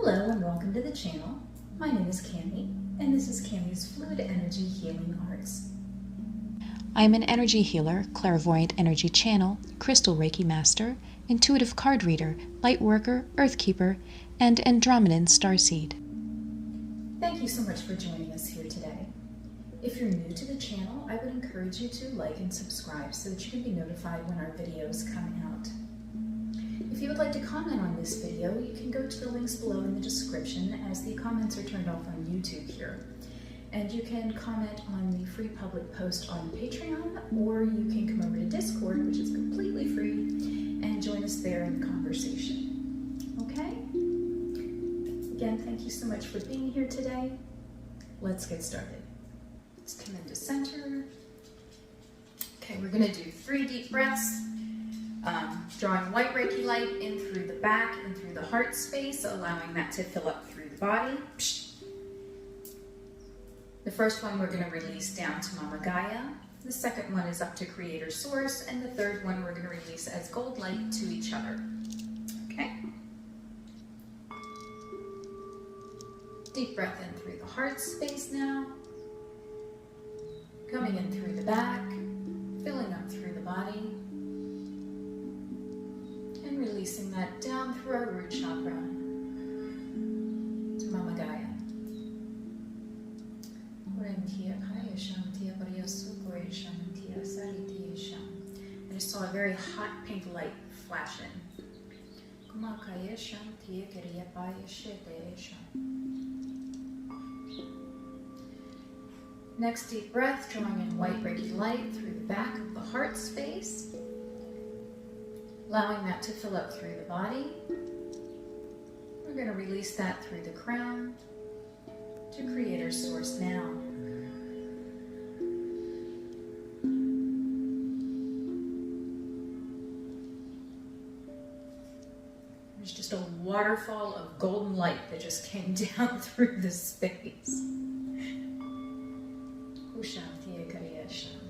Hello and welcome to the channel. My name is Cami and this is Cami's Fluid Energy Healing Arts. I am an energy healer, clairvoyant energy channel, crystal Reiki master, intuitive card reader, light worker, earth keeper, and Andromedan starseed. Thank you so much for joining us here today. If you're new to the channel, I would encourage you to like and subscribe so that you can be notified when our videos come out. If you would like to comment on this video, you can go to the links below in the description as the comments are turned off on YouTube here. And you can comment on the free public post on Patreon, or you can come over to Discord, which is completely free, and join us there in the conversation. Okay? Again, thank you so much for being here today. Let's get started. Let's come into center. Okay, we're going to do 3 deep breaths. Drawing white Reiki light in through the back and through the heart space, allowing that to fill up through the body. The first one we're going to release down to Mama Gaia. The second one is up to Creator Source. And the third one we're going to release as gold light to each other. Okay? Deep breath in through the heart space now. Coming in through the back, filling up through the body. And releasing that down through our root chakra to Mama Gaia. I just saw a very hot pink light flash in. Next deep breath, drawing in white Reiki light through the back of the heart space. Allowing that to fill up through the body. We're going to release that through the crown to Creator Source now. There's just a waterfall of golden light that just came down through the space.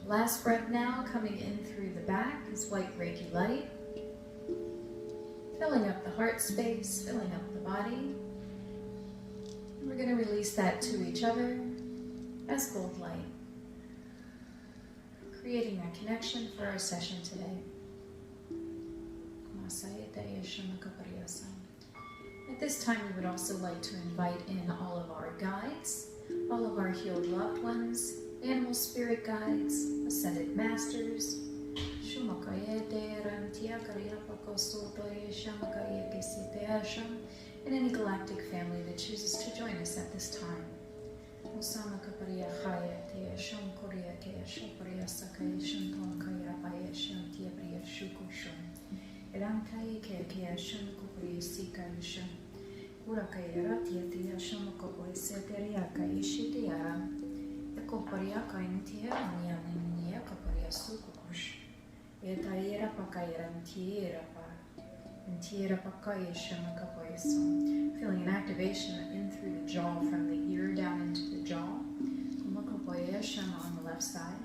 Last breath now, coming in through the back is white Reiki light. Filling up the heart space, filling up the body. And we're going to release that to each other as gold light. Creating that connection for our session today. At this time, we would also like to invite in all of our guides, all of our healed loved ones, animal spirit guides, ascended masters, and any galactic family that chooses to join us at this time. Feeling an activation in through the jaw, from the ear down into the jaw. On the left side.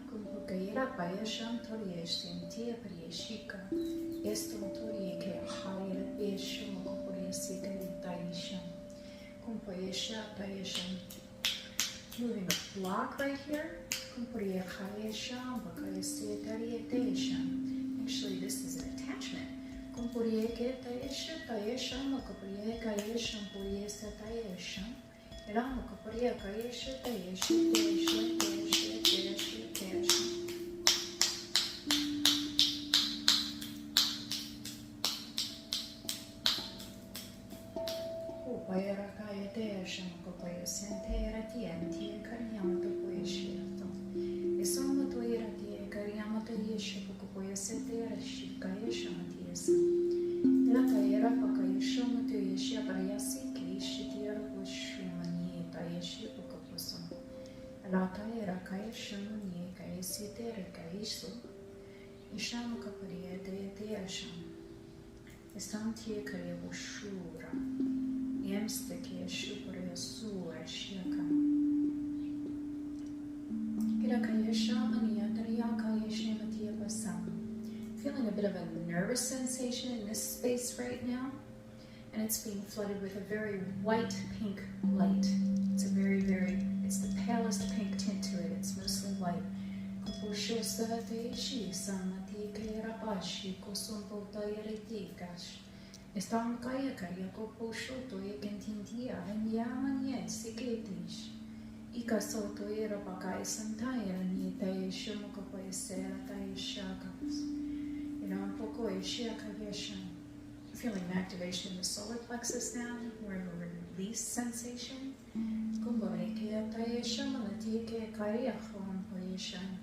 Moving a block right here. Actually, this is an attachment. Feeling a bit of a nervous sensation in this space right now. and it's being flooded with a very white pink light. It's it's the palest pink tint to it. It's mostly white. Ika soto era bagai santaya ni te shumaka poesera te shakas. Poco shaka yeshan. Feeling an activation in the solar plexus now. We're in a release sensation. Kumbareke te shamalati kaya hon poeshan.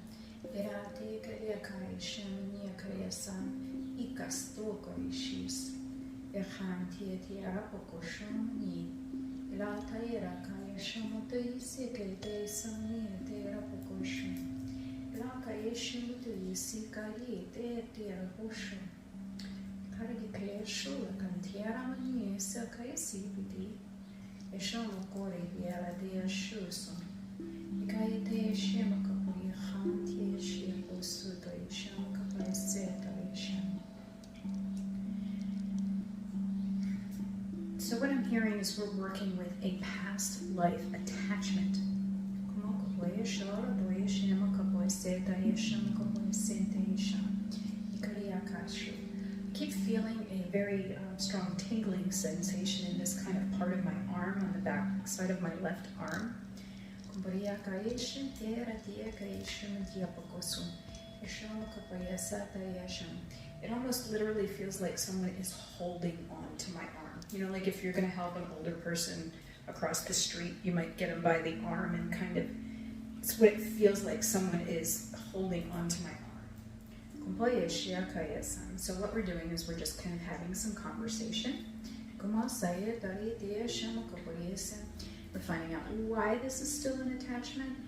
Era te kaya kai shamania kayasan. Ika stoko ishis. Erhan te arapoko shamani. Era te era kaya shamote seke te sami te arapoko sham. Laka yeshu to yisikari te arapoko. Karagi shula kantiara mani saka sibidi. Eshono kore biara de shuso. Ikaya te shemaka puri hanti shempo suto shamaka preseta sham. So what I'm hearing is we're working with a past life attachment. I keep feeling a very strong tingling sensation in this kind of part of my arm, on the back side of my left arm. It almost literally feels like someone is holding on to my arm. Like if you're going to help an older person across the street, you might get them by the arm and kind of, it's what it feels like someone is holding onto my arm. So what we're doing is we're just kind of having some conversation. We're finding out why this is still an attachment.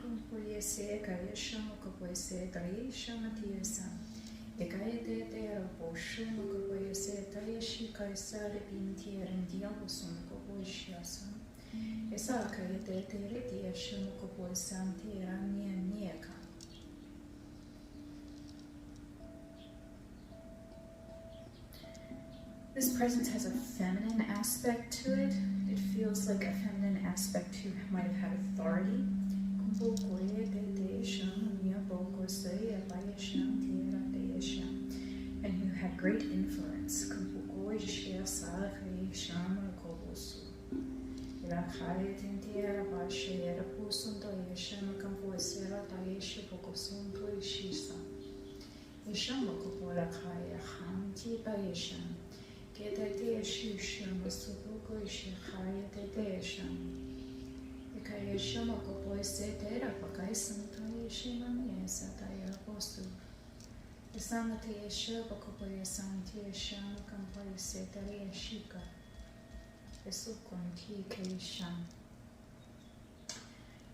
This presence has a feminine aspect to it. It feels like a feminine aspect who might have had authority. And who had great influence.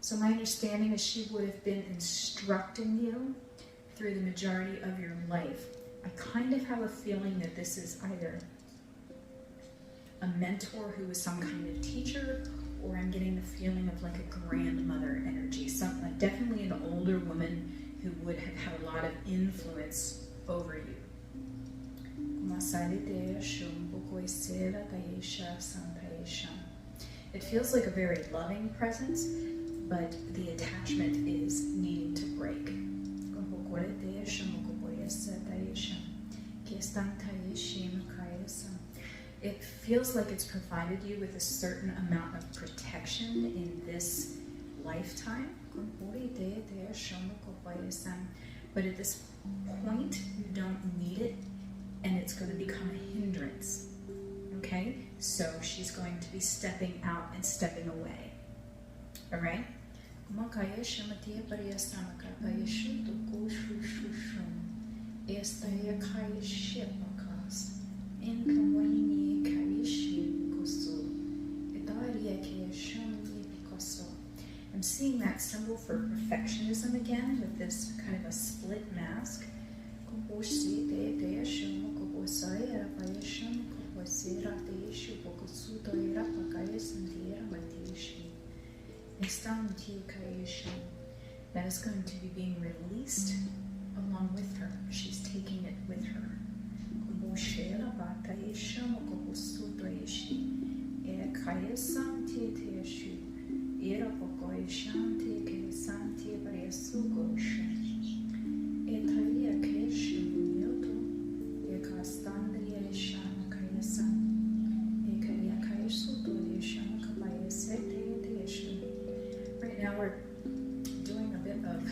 So my understanding is she would have been instructing you through the majority of your life. I kind of have a feeling that this is either a mentor who was some kind of teacher, or I'm getting the feeling of like a grandmother energy, definitely an older woman who would have had a lot of influence over you. It feels like a very loving presence, but the attachment is needing to break. It feels like it's provided you with a certain amount of protection in this lifetime. But at this point, you don't need it, and it's going to become a hindrance. Okay? So she's going to be stepping out and stepping away. All right? I'm seeing that symbol for perfectionism again with this kind of a split mask. That is going to be being released along with her. She's taking it with her. kaya santi te shu. Era pokoi shanti ke santi pariesugo shu. Etalia ke shu nyoto. Ekastandria shana kaya san. Ekaya kaya suto shana kabaya sete te shu. Right now we're doing a bit of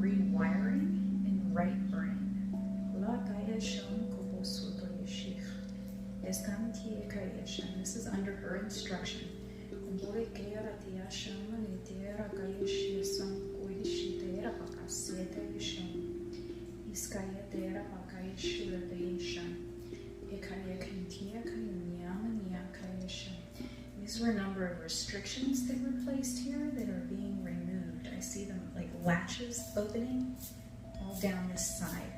rewiring in right brain. This is under her instruction. These were a number of restrictions that were placed here that are being removed. I see them like latches opening all down this side.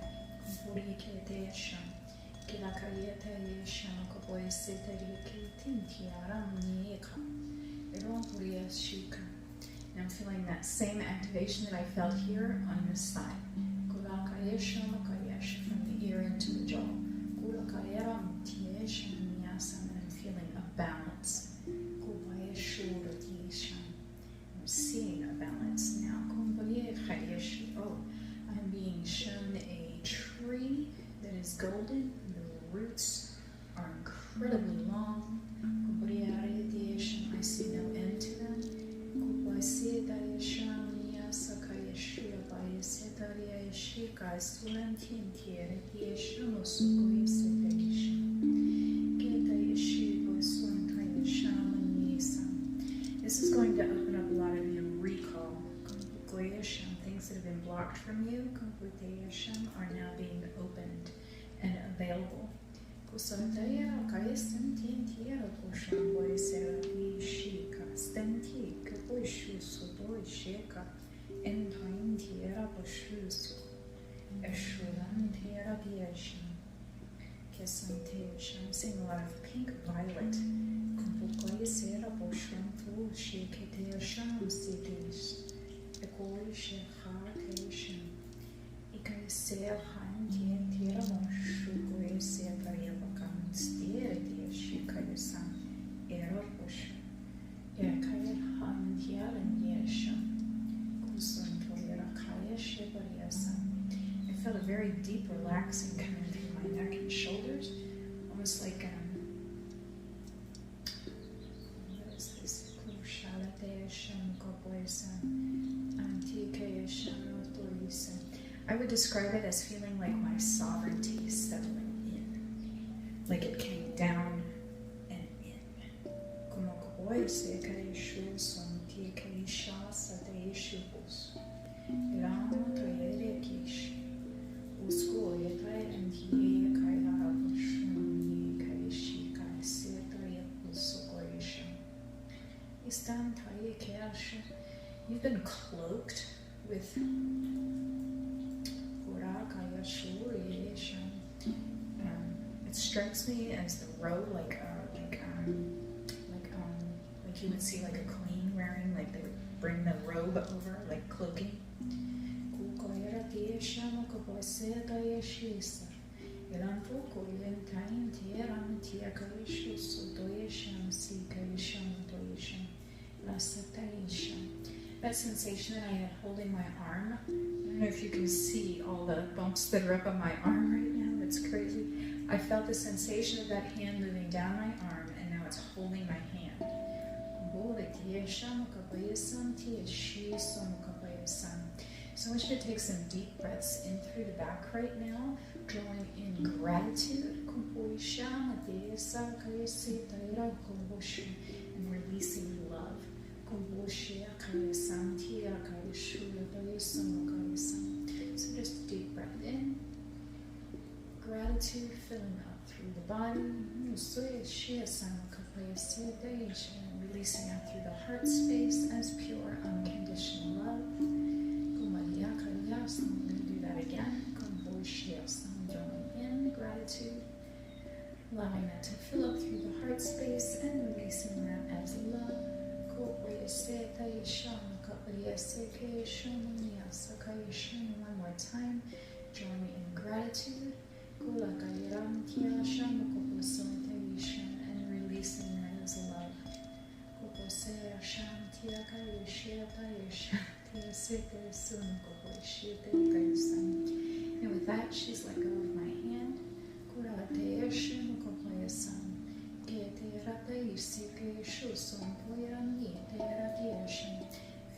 And I'm feeling that same activation that I felt here on this side. From the ear into the jaw. And I'm feeling a balance. I'm seeing a balance now. Oh, I'm being shown a tree that is golden. The roots are incredibly long. I see no end to them. This is going to open up a lot of your recall. Things that have been blocked from you are now being opened and available. I'm seeing a lot of pink violet. I felt a very deep relaxing coming through my neck and shoulders, almost like what is this? I would describe it as feeling like my sovereignty settling in, like it came down and in. You've been cloaked with it strikes me as the robe, like you would see like a queen wearing, like they would bring the robe over, like cloaking. That sensation that I had holding my arm, I don't know if you can see all the bumps that are up on my arm right now, that's crazy. I felt the sensation of that hand moving down my arm, and now it's holding my hand. So I want you to take some deep breaths in through the back right now, drawing in gratitude, and releasing love. So just deep breath in, gratitude filling up through the body, releasing out through the heart space as pure unconditional love. I'm going to do that again. Drawing in gratitude, allowing that to fill up through the heart space and releasing that as love. One more time, drawing in gratitude and releasing that as love. And with that, she's let go of my hand.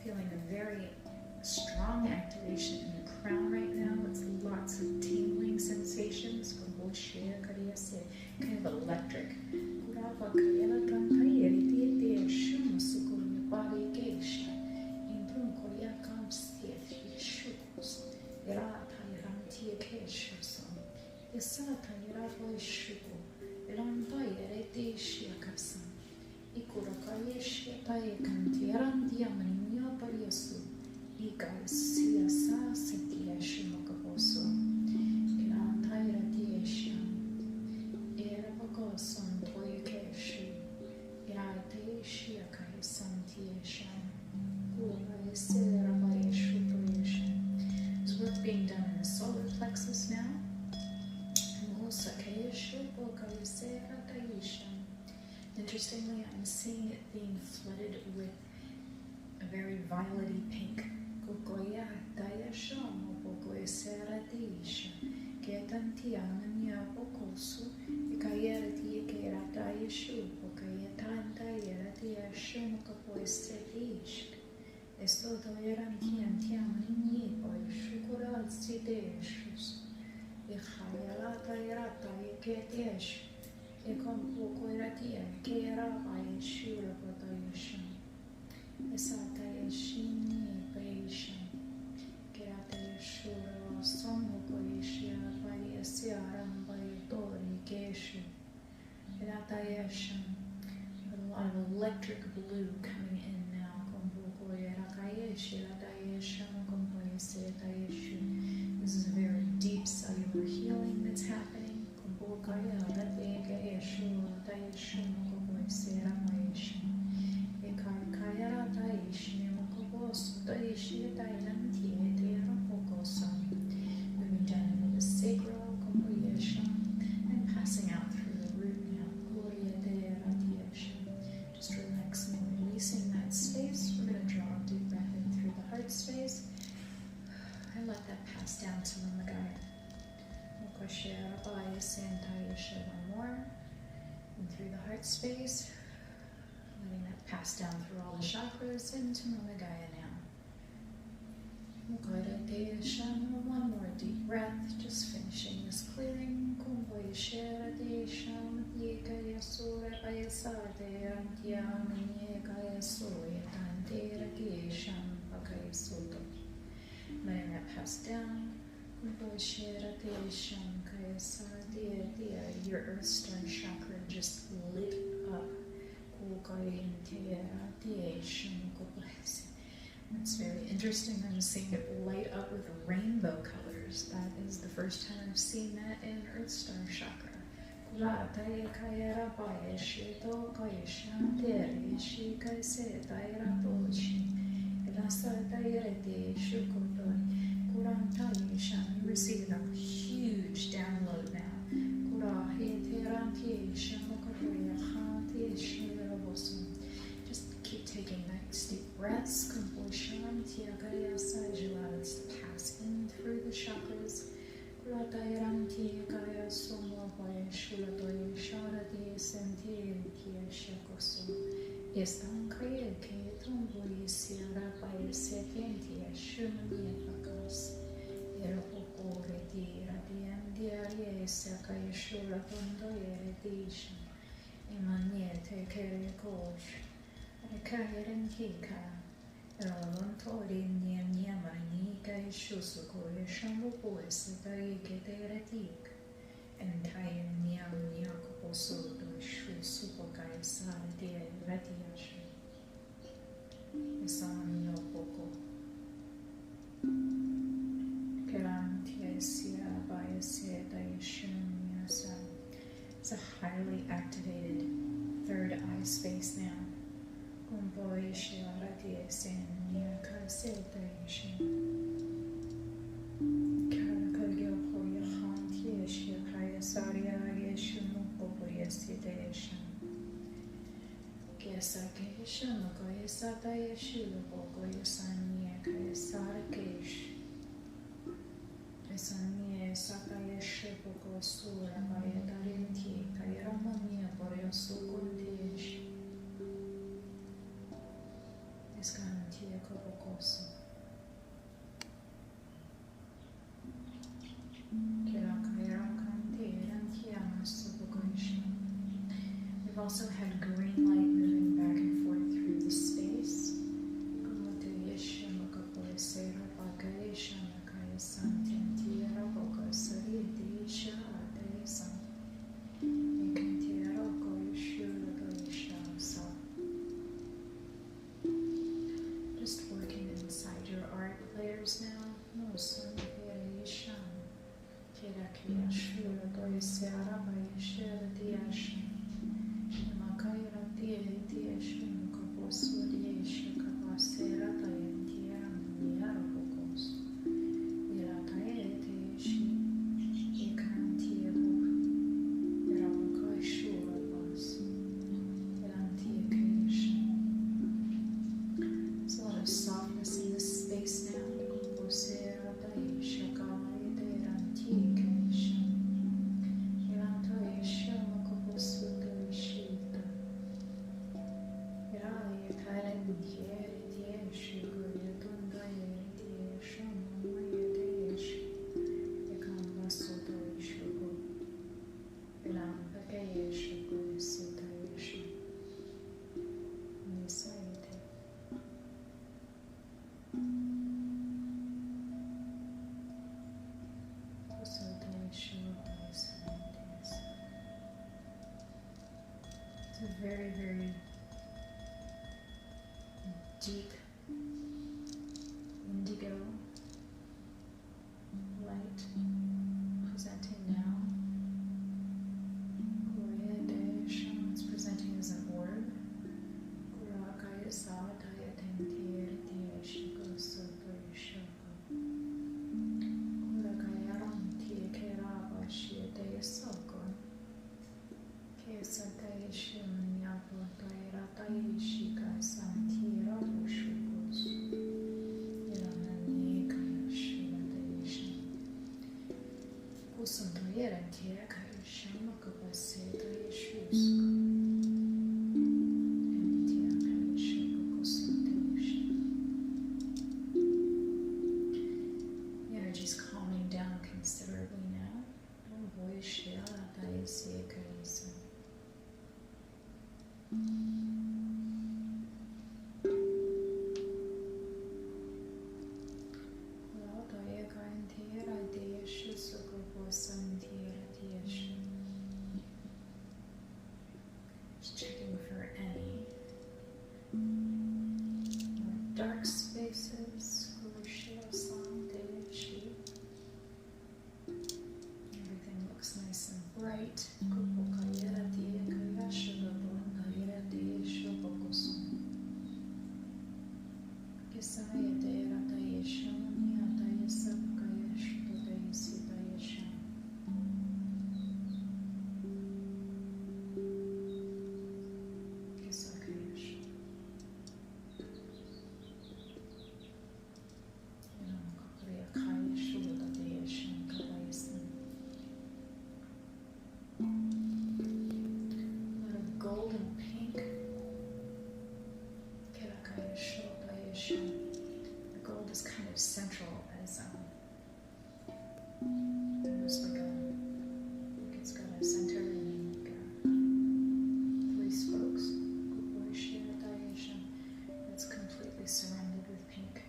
Feeling a very strong activation in the crown right now. It's lots of tingling sensations. Kind of electric. There's work being done in the solar plexus now. Interestingly, I'm seeing it being flooded with a very violety pink. A lot of electric blue coming in now. This is a very deep cellular healing that's happening. Moving down into the sacral, and passing out through the root now. Just relaxing and releasing that space. We're going to draw a deep breath in through the heart space. And let that pass down to the Magaya. One more. And through the heart space. Letting that pass down through all the chakras into Magaya now. One more deep breath, just finishing this clearing. Letting that pass down. Your earth star chakra just lit up. It's very interesting. I'm seeing it light up with rainbow colors. That is the first time I've seen that in Earth Star Chakra. You receive a huge download now. Just keep taking nice deep breaths. Allow this to pass in through the chakras. It's a highly activated third eye space now. We've also had green light moving back and forth through the space. Just working inside your art layers now. There's a lot of softness in this space now. It's a very, very deep indigo light presenting now. It's presenting as an orb. The energy's calming down considerably now. Just checking for any more dark spaces. Everything looks nice and bright. The gold is kind of central as almost like it's got a center and like three spokes. It's completely surrounded with pink.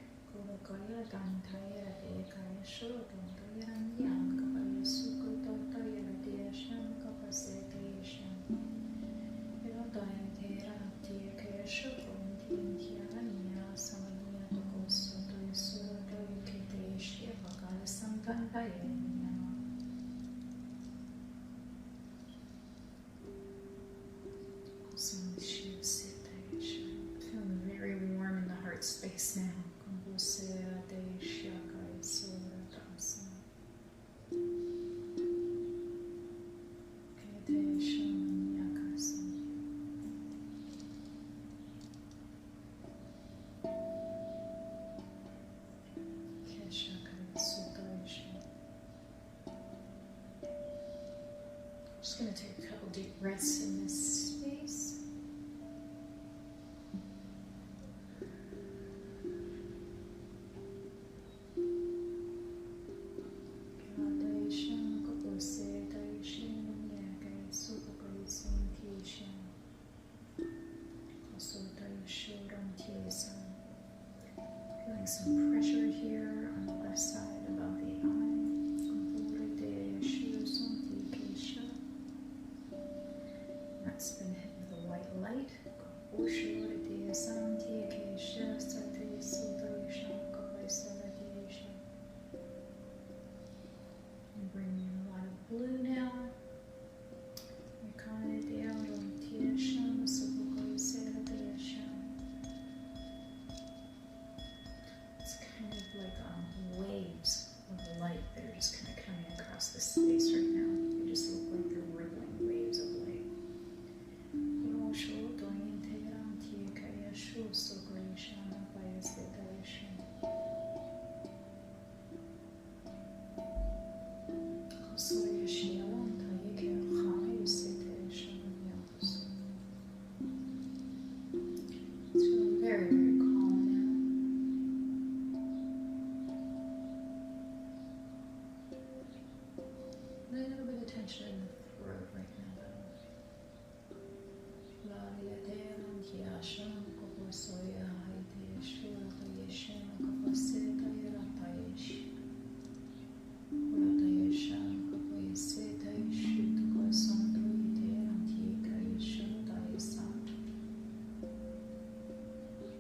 Feeling very warm in the heart space now. just going to take a couple deep breaths in this space. Feeling some pressure here on the left side above the eye. That's been hit with a white light. And bring in a lot of blue now. It's kind of like waves of light that are just kind of coming across the space right now. They just look like they're rippling waves of light. It's feeling very, very calm now. A little bit of tension in the throat right now, though.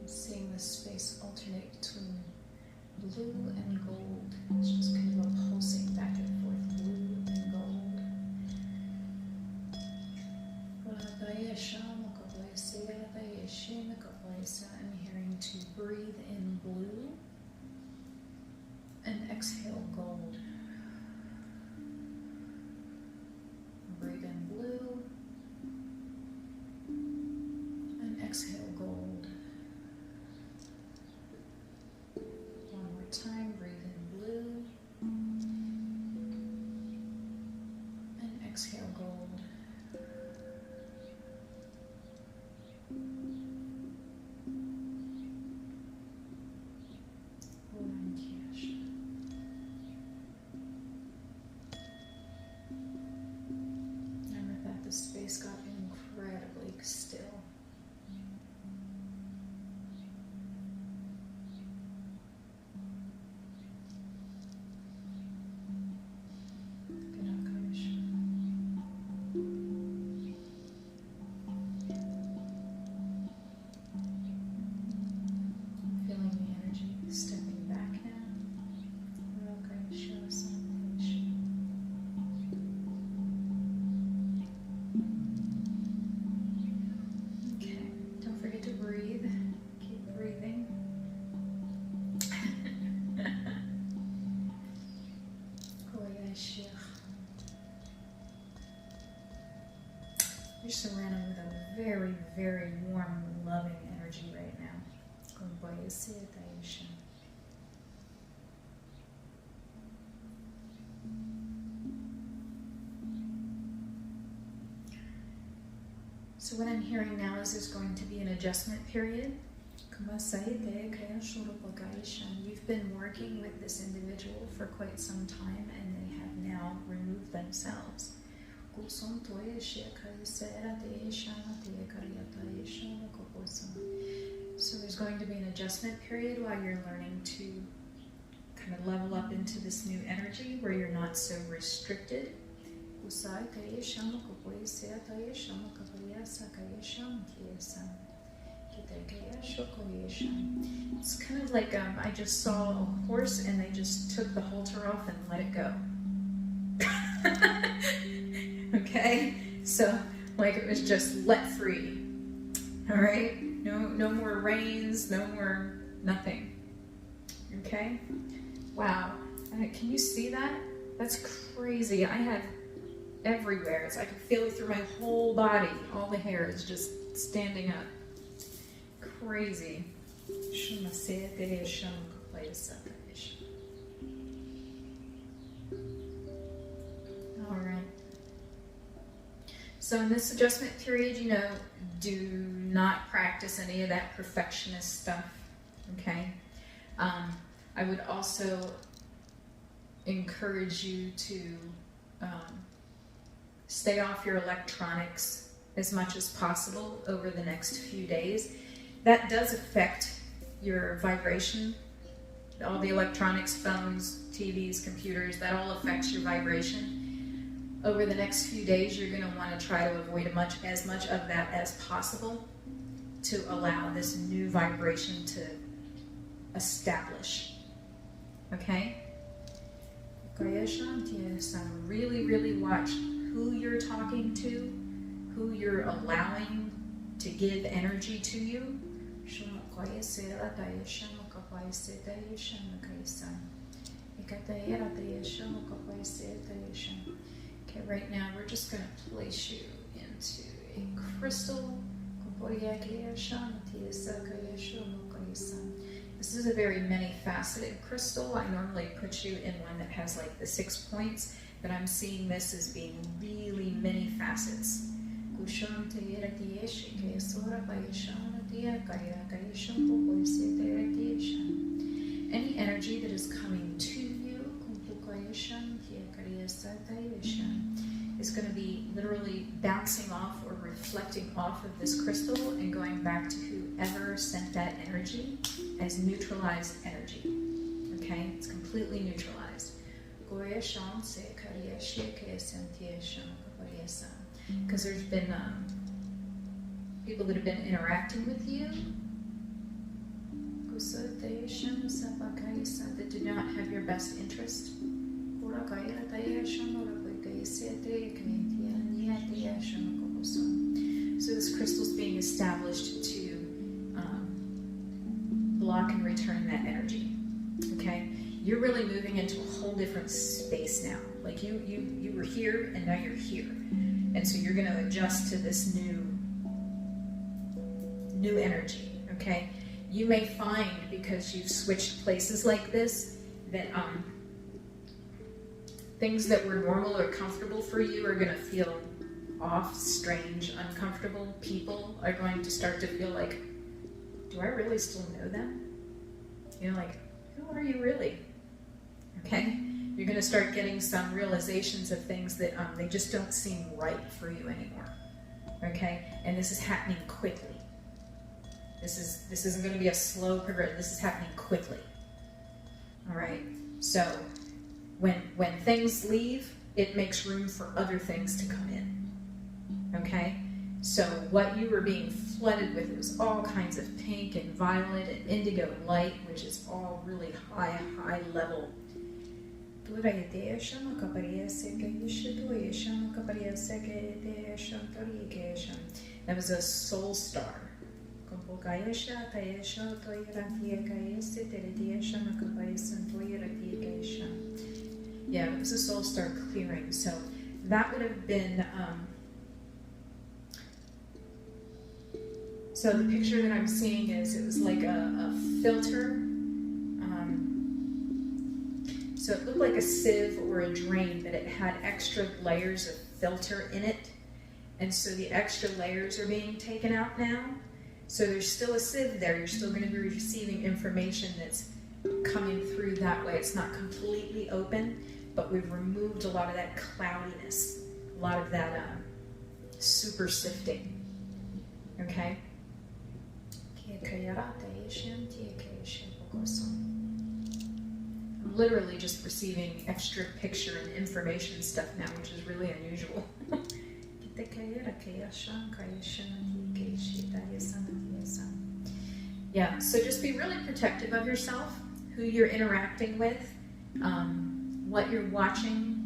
Seeing the space alternate between blue and gold. It's just kind of a pulsing back and forth, blue and gold. I'm hearing to breathe in blue and exhale gold. Breathe in blue and exhale gold. One more time, breathe in blue and exhale gold. And with that, the space got incredibly still. Feeling the energy stepping back now. Okay, don't forget to breathe. Keep breathing. You're surrounded with a very, very warm, loving energy right now. So what I'm hearing now is there's going to be an adjustment period. You've been working with this individual for quite some time and they have now removed themselves. So there's going to be an adjustment period while you're learning to kind of level up into this new energy where you're not so restricted. It's kind of like I just saw a horse and they just took the halter off and let it go. Okay? So, like it was just let free. All right? No more reins, no more nothing. Okay? Wow. Can you see that? That's crazy. I have everywhere. It's, I can feel it through my whole body. All the hair is just standing up. Crazy. All right. So in this adjustment period, you know, do not practice any of that perfectionist stuff, okay? I would also encourage you to stay off your electronics as much as possible over the next few days. That does affect your vibration. All the electronics, phones, TVs, computers, that all affects your vibration. Over the next few days, you're going to want to try to avoid as much of that as possible to allow this new vibration to establish. Okay? So really, really watch who you're talking to, who you're allowing to give energy to you. Okay, right now we're just going to place you into a crystal. This is a very many-faceted crystal. I normally put you in one that has like the 6 points, but I'm seeing this as being really many facets. Any energy that is coming to you is going to be literally bouncing off or reflecting off of this crystal and going back to whoever sent that energy as neutralized energy. Okay? It's completely neutralized. Because there's been people that have been interacting with you that do not have your best interest. So this crystal is being established to block and return that energy. Okay? You're really moving into a whole different space now. Like you were here and now you're here. And so you're going to adjust to this new energy. Okay? You may find, because you've switched places like this, that things that were normal or comfortable for you are going to feel off, strange, uncomfortable. People are going to start to feel like, do I really still know them? You know, like, who are you really? Okay? You're going to start getting some realizations of things that they just don't seem right for you anymore. Okay? And this is happening quickly. This isn't going to be a slow progression. This is happening quickly. All right? So when things leave, it makes room for other things to come in. Okay? So what you were being flooded with was all kinds of pink and violet and indigo light, which is all really high level. That was a soul star. Yeah, it was a soul star clearing. So that would have been, so the picture that I'm seeing is it was like a filter. So it looked like a sieve or a drain, but it had extra layers of filter in it. And so the extra layers are being taken out now. So there's still a sieve there. You're still going to be receiving information that's coming through that way. It's not completely open, but we've removed a lot of that cloudiness, a lot of that super sifting. Okay? I'm literally just receiving extra picture and information stuff now, which is really unusual. Yeah, so just be really protective of yourself, who you're interacting with, what you're watching,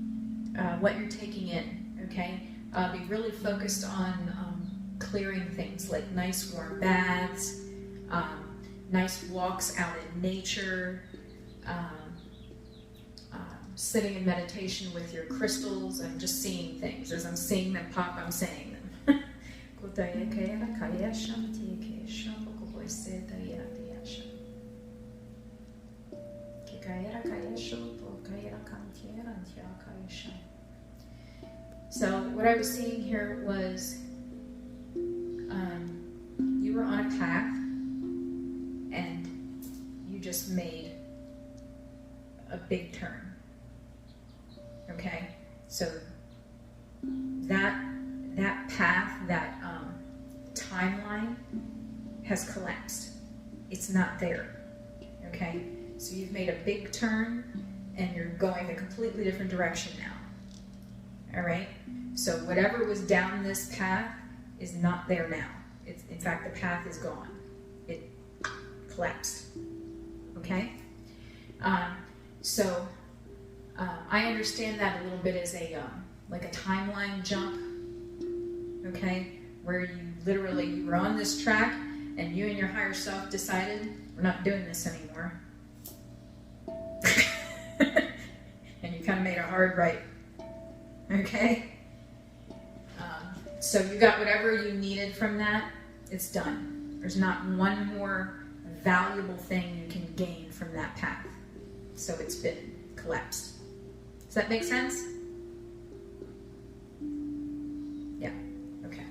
what you're taking in, okay? Be really focused on clearing things like nice warm baths, nice walks out in nature, sitting in meditation with your crystals and just seeing things. As I'm seeing them pop, I'm saying them. So what I was seeing here was you were on a path and you just made a big turn. Okay, so that path, that timeline has collapsed. It's not there. Okay, so you've made a big turn and you're going a completely different direction now. All right, so whatever was down this path is not there now. It's, in fact, the path is gone. It collapsed. Okay, so I understand that a little bit as a like a timeline jump. Okay, where you were on this track and you and your higher self decided, we're not doing this anymore. And you kind of made a hard right. Okay? So you got whatever you needed from that. It's done. There's not one more valuable thing you can gain from that path. So it's been collapsed. Does that make sense? Yeah. Okay.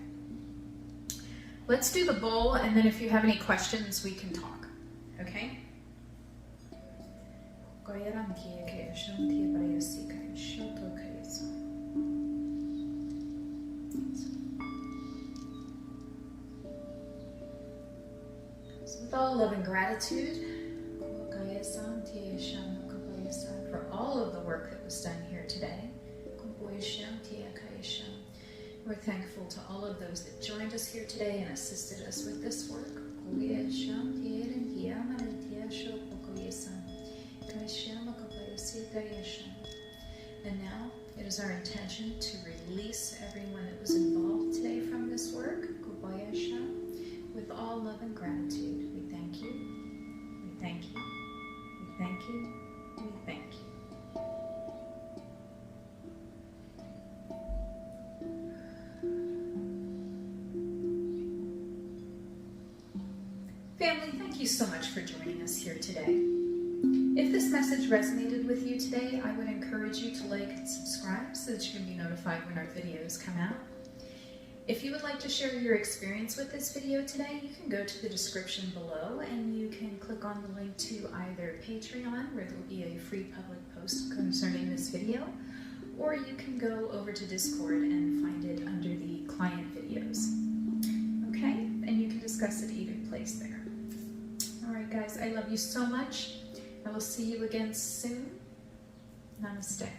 Let's do the bowl, and then if you have any questions, we can talk. Okay? So with all love and gratitude, for all of the work that was done here today, we're thankful to all of those that joined us here today and assisted us with this work. And now it is our intention to release everyone that was involved today from this work. With all love and gratitude, we thank you, we thank you, we thank you, we thank you. Family, thank you so much for joining us here today. If this message resonated with you today, I would encourage you to like and subscribe so that you can be notified when our videos come out. If you would like to share your experience with this video today, you can go to the description below and you can click on the link to either Patreon, where there will be a free public post concerning this video, or you can go over to Discord and find it under the client videos. Okay? And you can discuss it either place there. Alright guys, I love you so much. I will see you again soon. Namaste.